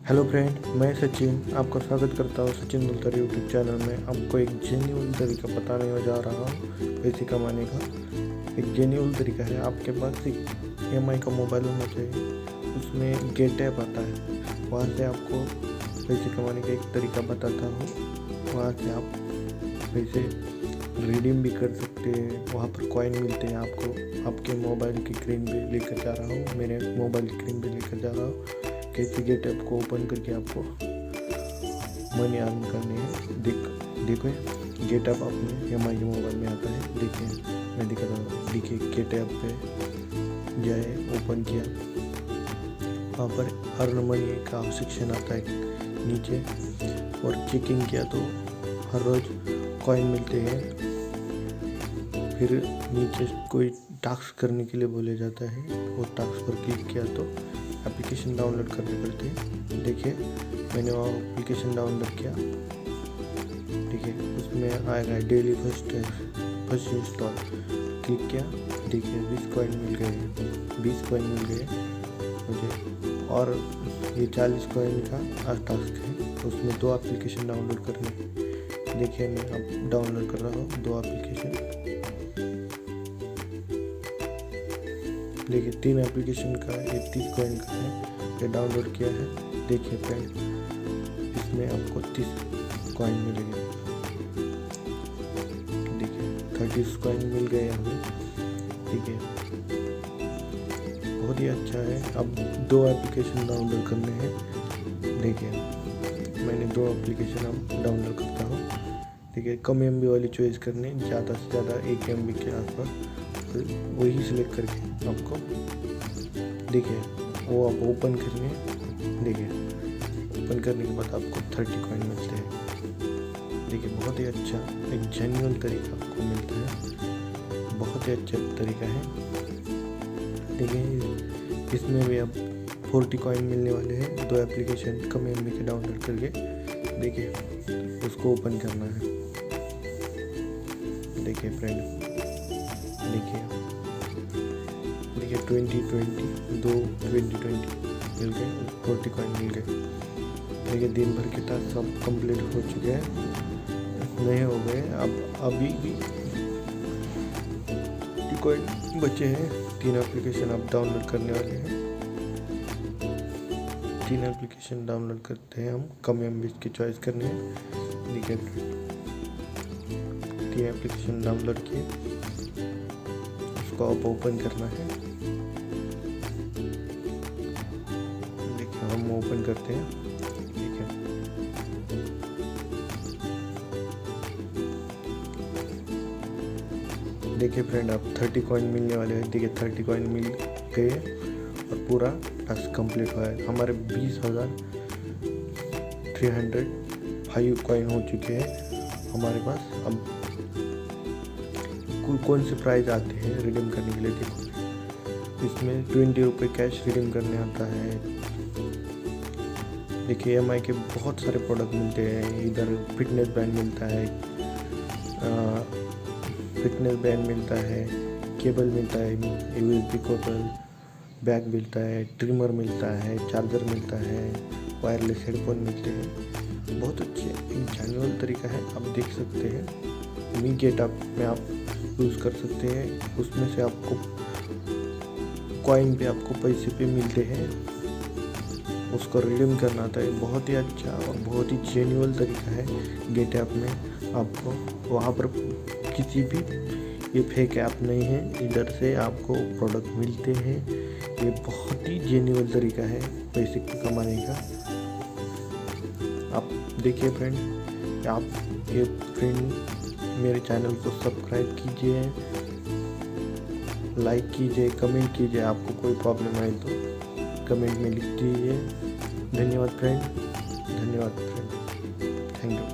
Hello friend, मैं सचिन आपका स्वागत करता हूँ सचिन बुलतर यूट्यूब चैनल में। आपको एक जेन्युइन तरीका बताने जा रहा हूँ पैसे कमाने का। एक जेन्युइन तरीका है, आपके पास एक EMI का मोबाइल होना चाहिए, उसमें GetApp आता है, वहाँ से आपको पैसे कमाने का एक तरीका बताता हूँ। वहाँ से आप पैसे रिडीम भी कर सकते हैं, वहाँ पर कॉइन मिलते हैं आपको। आपके मोबाइल की स्क्रीन पे लेकर जा रहा हूँ, मेरे मोबाइल की स्क्रीन पे लेकर जा रहा हूँ कैसे GetApp को ओपन करके आपको मनी अर्न करने हैं। देखो GetApp अपने EMI के मोबाइल में आता है। देखिए मैं दिखा रहा हूँ, देखिए GetApp पे जाए, ओपन किया, वहाँ पर अर्न मनी का सेक्शन आता है नीचे, और चेकिंग किया तो हर रोज़ कॉइन मिलते हैं। फिर नीचे कोई टास्क करने के लिए बोले जाता है, वो टास्क पर क्लिक किया तो एप्लीकेशन डाउनलोड करने पड़ते हैं। देखिए मैंने वो एप्लीकेशन डाउनलोड किया, देखिए उसमें आएगा डेली फर्स्ट इंस्टॉल, क्लिक किया, देखिए 20 कॉइन मिल गए मुझे। और ये 40 कॉइन का टास्क है, उसमें 2 एप्लीकेशन डाउनलोड करने। देखिए मैं अब डाउनलोड कर रहा हूँ 2 एप्लीकेशन। देखिए 3 एप्लीकेशन का, ये 30 कॉइन का है, ये डाउनलोड किया है। देखिए फ्रेंड, इसमें आपको 30 कॉइन मिलेंगे। देखिए 30 कॉइन मिल गए हमें। देखिए बहुत ही अच्छा है। अब 2 एप्लीकेशन डाउनलोड करने हैं। देखिए मैंने 2 एप्लीकेशन अब डाउनलोड करता हूँ। देखिए कम MB वाली चॉइस करनी, ज़्यादा से ज़्यादा 1 MB के आसपास, वही सिलेक्ट करके आपको देखिए वो आप ओपन करने। देखिए ओपन करने के बाद आपको 30 कॉइन मिलते हैं। देखिए बहुत ही अच्छा एक जेन्युइन तरीका आपको मिलता है, बहुत ही अच्छा तरीका है। देखिए इसमें भी अब 40 कॉइन मिलने वाले हैं। 2 एप्लीकेशन कम MB के डाउनलोड करके देखिए उसको ओपन करना है। देखिए फ्रेंड, देखिए 2020 मिल गए, 40 कॉइन मिल गए। देखिए दिन भर के टास्क सब कंप्लीट हो चुके हैं, नए हो गए। अब अभी भी कॉइन बचे हैं। 3 एप्लीकेशन आप डाउनलोड करने वाले हैं। 3 एप्लीकेशन डाउनलोड करते हैं हम, कम MB की चॉइस करनी है। देखिए 3 एप्लीकेशन डाउनलोड किए, उसको आप ओपन करना है। देखिए हम ओपन करते हैं। देखिए फ्रेंड, आप 30 कॉइन मिलने वाले हैं। देखिए 30 कॉइन मिल गए और पूरा टास्क कंप्लीट हुआ है। हमारे 20,305 कॉइन हो चुके हैं हमारे पास। अब कौन से प्राइस आते हैं रिडीम करने के लिए, देखो इसमें 20 रुपये कैश रिडीम करने आता है। देखिए EMI के बहुत सारे प्रोडक्ट मिलते हैं। इधर फिटनेस बैंड मिलता है, केबल मिलता है, USB केबल, बैग मिलता है, ट्रिमर मिलता है, चार्जर मिलता है, वायरलेस हेडफोन मिलते हैं। बहुत अच्छे एक जेन्युइन तरीका है, आप देख सकते हैं। GetApp में आप यूज़ कर सकते हैं, उसमें से आपको कॉइन पे आपको पैसे पे मिलते हैं, उसको रिडीम करना आता है। बहुत ही अच्छा और बहुत ही जेन्युइन तरीका है GetApp में। आपको वहाँ पर किसी भी ये फेक ऐप नहीं है, इधर से आपको प्रोडक्ट मिलते हैं। ये बहुत ही जेन्युइन तरीका है पैसे कमाने का। आप देखिए फ्रेंड, आप ये फ्रेंड मेरे चैनल को सब्सक्राइब कीजिए, लाइक कीजिए, कमेंट कीजिए। आपको कोई प्रॉब्लम आए तो कमेंट में लिख दीजिए। धन्यवाद फ्रेंड, थैंक यू।